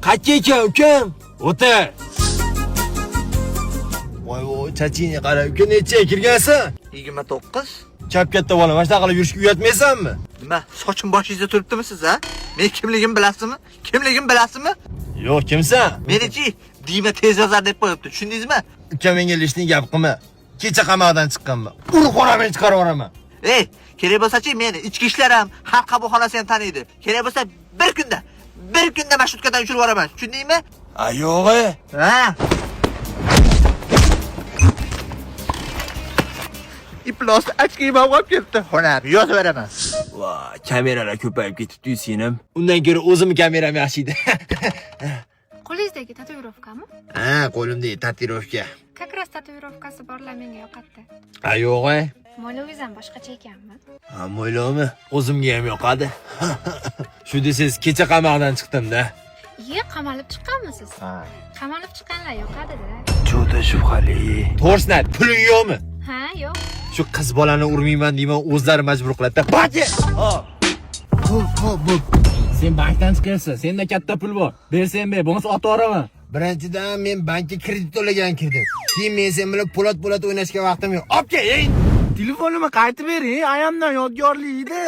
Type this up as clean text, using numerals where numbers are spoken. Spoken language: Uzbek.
Qayerga ekan ukam? O'tir. Voy, chachingga qara, uka nechaga kirgansan? 29. Chap katta bola, mana shunaqa qilib yurishga uyatmaysanmi? Nima, sochim boshingizda turibdimi siz, ha? Men kimligimni bilasizmi? Kimligimni bilasizmi? Yo'q, kimsan? Menichi Dima tez yozar deb qo'yibdi, tushundingizmi? Uka menga lishning gap qilma. Kecha qamoqdan chiqqanman. Urib qo'raman, chiqarib yuboraman. Ey, kerak bo'lsa-chi, meni ichki ishlar ham, xalq qabulxonasi ham taniydi. Kerak bo'lsa bir kunda marshutkadan tushirib yuboraman, tushundingmi? Yo'q. Ha? İplos açkıyım avgap ketdi. Xo'p, yozib beraman. Voy, kameralar ko'payib ketibdi senim. Undan ko'ra o'zimning kameram yaxshi edi. Qo'lingizdagi tatuirovkami? Ha, qo'limdagi tatuirovka. Как раз tatuirovkasi borlar menga yoqadi. Yo'q. Mo'ylovingiz ham boshqacha ekanmi? Ha, mo'ylovmi? O'zimga ham yoqadi. Shu desiz, kecha qamoqdan chiqdim-da. Qamalib chiqqanmisiz? Ha. Qamalib chiqqanlar yoqadi-da. Juda shubhali. To'g'risini ayt, puling yo'qmi? Ha, yo'q. Shu qiz bolani urmayman deyman, o'zlari majbur qiladi-da. Baki! Hop. Sen bankdan chiqarsan, senda katta pul bor. Bersen ber, bo'lmasa otib yuboraman. Birinchidan men bankka kredit to'lagan kirdim. Keyin men sen bilan po'lat o'ynashga vaqtim yo'q. Olib kel, ey! Telefonimni qaytib bering, ayamdan yodgorlik edi.